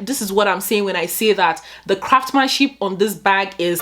This is what I'm saying when I say that the craftsmanship on this bag is...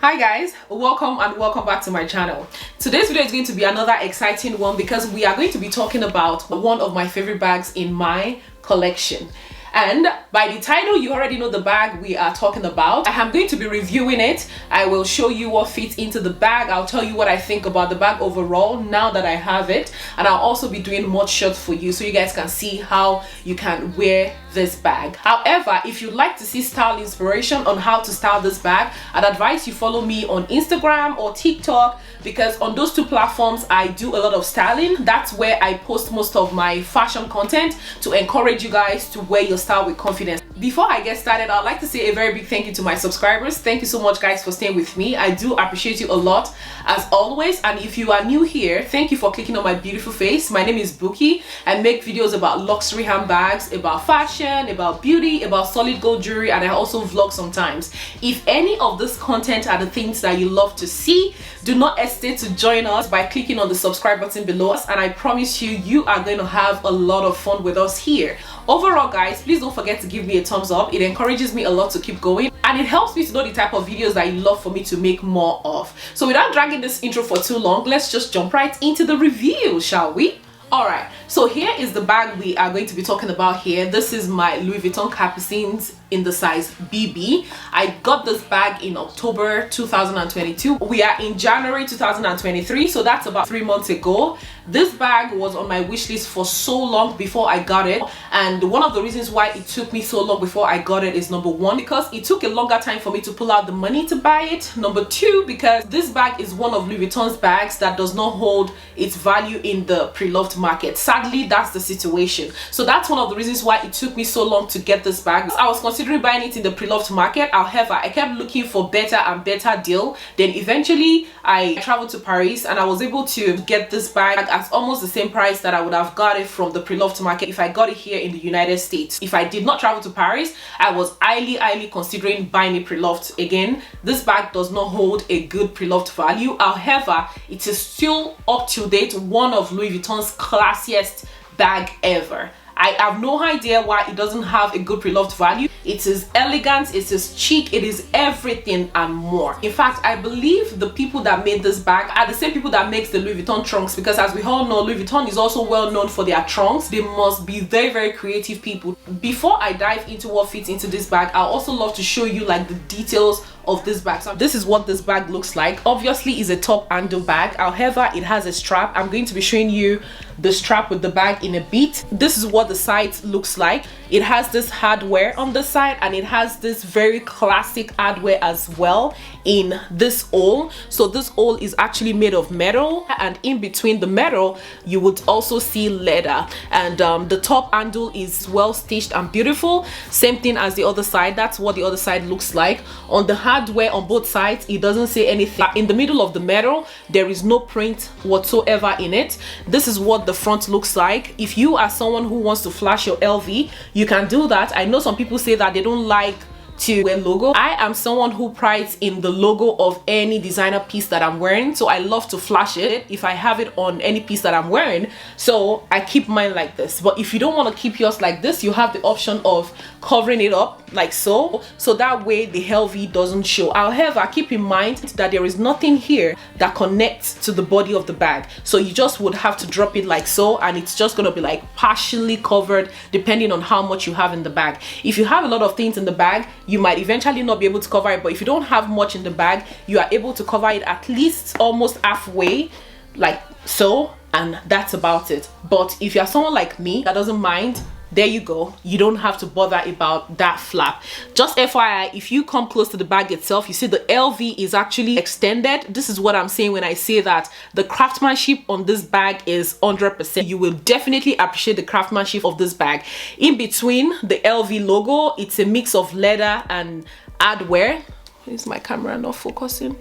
Hi guys, welcome and welcome back to my channel. Today's video is going to be another exciting one because we are going to be talking about one of my favorite bags in my collection. And by the title, you already know the bag we are talking about. I am going to be reviewing it. I will show you what fits into the bag. I'll tell you what I think about the bag overall now that I have it. And I'll also be doing mod shots for you so you guys can see how you can wear this bag. However, if you'd like to see style inspiration on how to style this bag, I'd advise you follow me on Instagram or TikTok, because on those two platforms I do a lot of styling. That's where I post most of my fashion content to encourage you guys to wear your style with confidence. Before I get started, I'd like to say a very big thank you to my subscribers. Thank you so much guys for staying with me. I do appreciate you a lot as always. And if you are new here, thank you for clicking on my beautiful face. My name is Buki. I make videos about luxury handbags, about fashion, about beauty, about solid gold jewelry, and I also vlog sometimes. If any of this content are the things that you love to see, do not hesitate to join us by clicking on the subscribe button below us, and I promise you, you are going to have a lot of fun with us here. Overall guys, please don't forget to give me a thumbs up. It encourages me a lot to keep going, and it helps me to know the type of videos that you love for me to make more of. So without dragging this intro for too long, let's just jump right into the review, shall we? Alright, so here is the bag we are going to be talking about here. This is my Louis Vuitton Capucines in the size BB. I got this bag in October 2022. We are in January 2023, so that's about 3 months ago. This bag was on my wish list for so long before I got it, and one of the reasons why it took me so long before I got it is number one, because it took a longer time for me to pull out the money to buy it. Number two, because this bag is one of Louis Vuitton's bags that does not hold its value in the pre-loved market. Sadly, that's the situation. So that's one of the reasons why it took me so long to get this bag. I was considering buying it in the pre-loved market. However, I kept looking for better and better deal. Then eventually I traveled to Paris and I was able to get this bag at almost the same price that I would have got it from the pre-loved market if I got it here in the United States. If I did not travel to Paris, I was highly considering buying it pre-loved. Again, this bag does not hold a good pre-loved value. However, it is still up to date, one of Louis Vuitton's classiest bag ever. I have no idea why it doesn't have a good pre-loved value. It is elegant, it is chic, it is everything and more. In fact, I believe the people that made this bag are the same people that makes the Louis Vuitton trunks, because as we all know, Louis Vuitton is also well known for their trunks. They must be very creative people. Before I dive into what fits into this bag, I also love to show you like the details of this bag. So this is what this bag looks like. Obviously it's a top handle bag, however it has a strap. I'm going to be showing you the strap with the bag in a bit. This is what the side looks like. It has this hardware on the side, and it has this very classic hardware as well in this hole. So this hole is actually made of metal, and in between the metal you would also see leather, and the top handle is well stitched and beautiful. Same thing as the other side. That's what the other side looks like. On the hardware on both sides, it doesn't say anything. In the middle of the metal, there is no print whatsoever in it. This is what the front looks like. If you are someone who wants to flash your LV, you can do that. I know some people say that they don't like to wear logo. I am someone who prides in the logo of any designer piece that I'm wearing, so I love to flash it if I have it on any piece that I'm wearing. So I keep mine like this. But if you don't want to keep yours like this, you have the option of covering it up like so that way the LV doesn't show. However, keep in mind that there is nothing here that connects to the body of the bag, so you just would have to drop it like so, and it's just going to be like partially covered depending on how much you have in the bag. If you have a lot of things in the bag, you might eventually not be able to cover it, but if you don't have much in the bag, you are able to cover it at least almost halfway like so, and that's about it. But if you're someone like me that doesn't mind, there you go, you don't have to bother about that flap. Just FYI, if you come close to the bag itself, you see the LV is actually extended. This is what I'm saying when I say that the craftsmanship on this bag is 100%. You will definitely appreciate the craftsmanship of this bag. In between the LV logo, it's a mix of leather and hardware. Is my camera not focusing?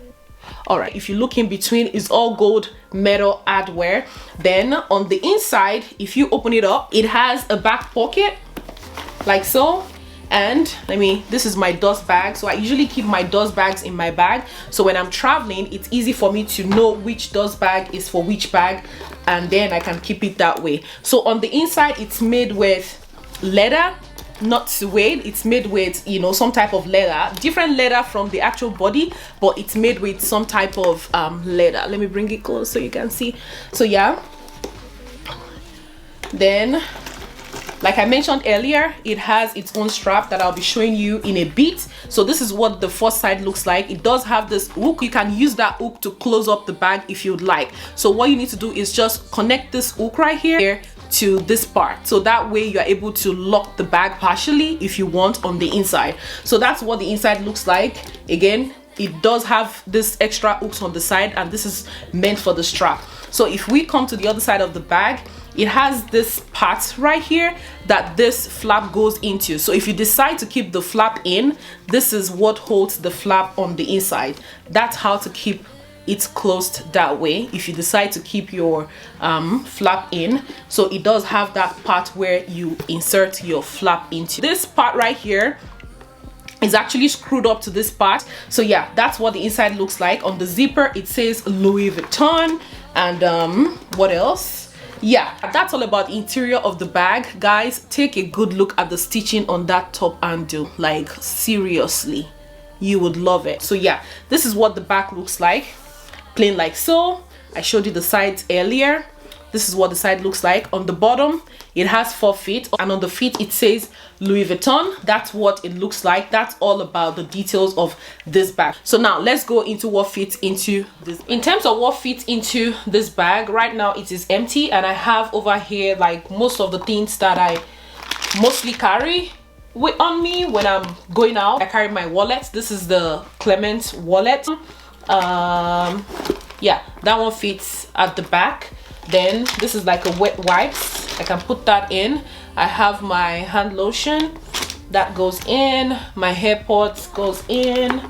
All right, if you look in between, it's all gold metal hardware. Then on the inside, if you open it up, it has a back pocket like so. And this is my dust bag, so I usually keep my dust bags in my bag, so when I'm traveling it's easy for me to know which dust bag is for which bag, and then I can keep it that way. So on the inside, it's made with leather not suede, it's made with, you know, some type of leather, different leather from the actual body, but it's made with some type of leather. Let me bring it close so you can see. So yeah, then like I mentioned earlier, it has its own strap that I'll be showing you in a bit. So this is what the first side looks like. It does have this hook. You can use that hook to close up the bag if you'd like. So what you need to do is just connect this hook right here to this part, so that way you're able to lock the bag partially if you want on the inside. So that's what the inside looks like. Again, it does have this extra hooks on the side, and this is meant for the strap. So if we come to the other side of the bag, it has this part right here that this flap goes into. So if you decide to keep the flap in, this is what holds the flap on the inside. That's how to keep it closed that way if you decide to keep your flap in. So it does have that part where you insert your flap into. This part right here is actually screwed up to this part. So yeah, that's what the inside looks like. On the zipper it says Louis Vuitton, and what else? Yeah, that's all about the interior of the bag. Guys, take a good look at the stitching on that top handle. Like seriously, you would love it. So yeah, this is what the back looks like, plain like so. I showed you the sides earlier. This is what the side looks like. On the bottom it has 4 feet, and on the feet it says Louis Vuitton. That's what it looks like. That's all about the details of this bag. So now let's go into what fits into this. In terms of what fits into this bag, right now it is empty, and I have over here like most of the things that I mostly carry on me when I'm going out. I carry my wallet. This is the Clement wallet. Yeah, that one fits at the back. Then this is like a wet wipes. I can put that in. I have my hand lotion that goes in. My hair pods goes in.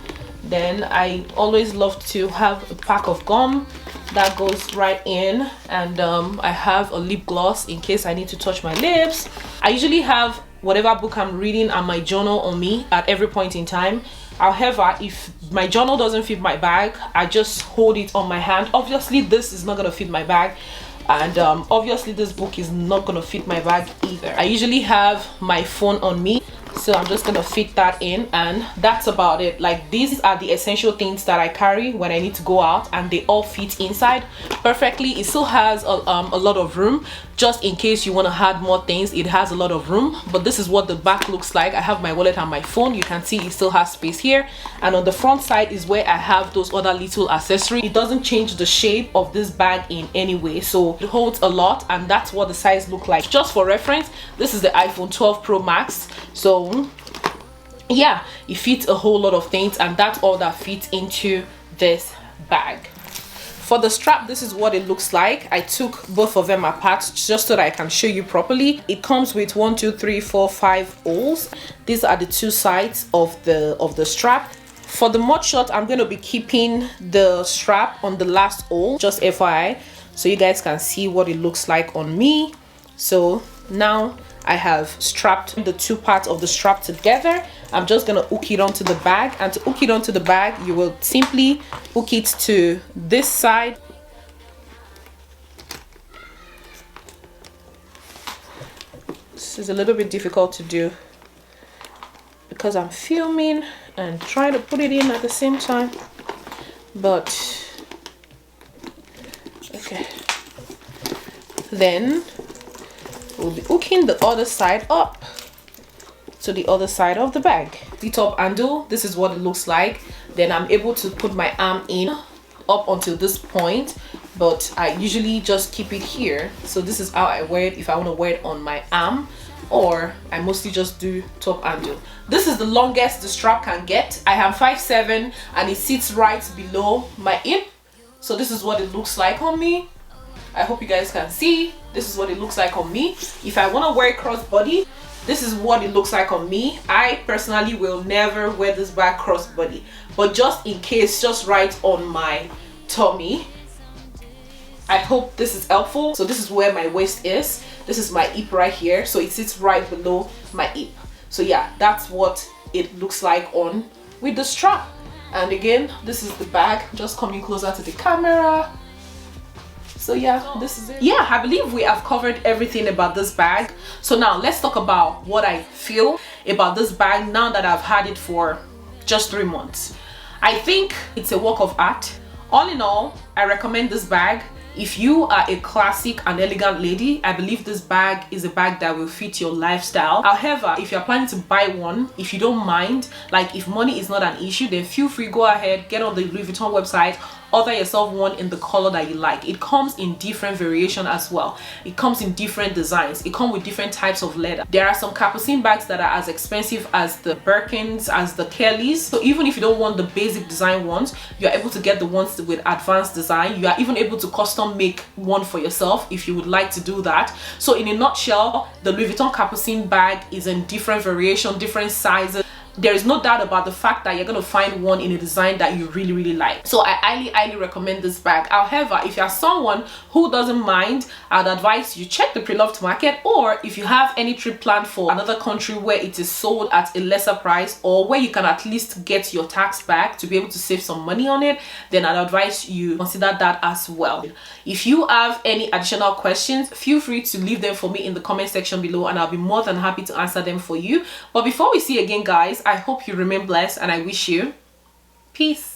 Then I always love to have a pack of gum that goes right in, and I have a lip gloss in case I need to touch my lips. I usually have whatever book I'm reading and my journal on me at every point in time. However, if my journal doesn't fit my bag, I just hold it on my hand. Obviously this is not gonna fit my bag, and obviously this book is not gonna fit my bag either. I usually have my phone on me, so I'm just gonna fit that in, and that's about it. Like, these are the essential things that I carry when I need to go out, and they all fit inside perfectly. It still has a lot of room, just in case you want to add more things. It has a lot of room, but this is what the back looks like. I have my wallet and my phone. You can see it still has space here, and on the front side is where I have those other little accessories. It doesn't change the shape of this bag in any way, so it holds a lot, and that's what the size look like. Just for reference, this is the iPhone 12 Pro Max, so yeah, it fits a whole lot of things, and that's all that fits into this bag. For the strap, this is what it looks like. I took both of them apart just so that I can show you properly. It comes with 1, 2, 3, 4, 5 holes. These are the 2 sides of the strap. For the mud shot, I'm going to be keeping the strap on the last hole, just FYI, so you guys can see what it looks like on me. So now I have strapped the 2 parts of the strap together. I'm just gonna hook it onto the bag, and to hook it onto the bag, you will simply hook it to this side. This is a little bit difficult to do because I'm filming and trying to put it in at the same time, but okay. Then we'll be hooking the other side up to the other side of the bag. The top handle, this is what it looks like. Then I'm able to put my arm in up until this point, but I usually just keep it here. So this is how I wear it if I want to wear it on my arm, or I mostly just do top handle. This is the longest the strap can get. I am 5'7" and it sits right below my hip. So this is what it looks like on me. I hope you guys can see. This is what it looks like on me. If I want to wear crossbody, this is what it looks like on me. I personally will never wear this bag crossbody, but just in case, just right on my tummy. I hope this is helpful. So this is where my waist is. This is my hip right here, so it sits right below my hip. So yeah, that's what it looks like on with the strap. And again, this is the bag, just coming closer to the camera. So yeah, this is it. Yeah, I believe we have covered everything about this bag. So now let's talk about what I feel about this bag now that I've had it for just 3 months. I think it's a work of art. All in all, I recommend this bag. If you are a classic and elegant lady, I believe this bag is a bag that will fit your lifestyle. However, if you're planning to buy one, if you don't mind, like if money is not an issue, then feel free, go ahead, get on the Louis Vuitton website, order yourself one in the color that you like. It comes in different variation as well. It comes in different designs. It comes with different types of leather. There are some Capucine bags that are as expensive as the Birkins, as the Kellys. So even if you don't want the basic design ones, you're able to get the ones with advanced design. You are even able to custom make one for yourself if you would like to do that. So in a nutshell, the Louis Vuitton Capucine bag is in different variation, different sizes. There is no doubt about the fact that you're going to find one in a design that you really like. So I highly recommend this bag. However, if you're someone who doesn't mind, I'd advise you check the pre-loved market, or if you have any trip planned for another country where it is sold at a lesser price, or where you can at least get your tax back to be able to save some money on it, then I'd advise you consider that as well. If you have any additional questions, feel free to leave them for me in the comment section below, and I'll be more than happy to answer them for you. But before we see again, guys, I hope you remain blessed, and I wish you peace.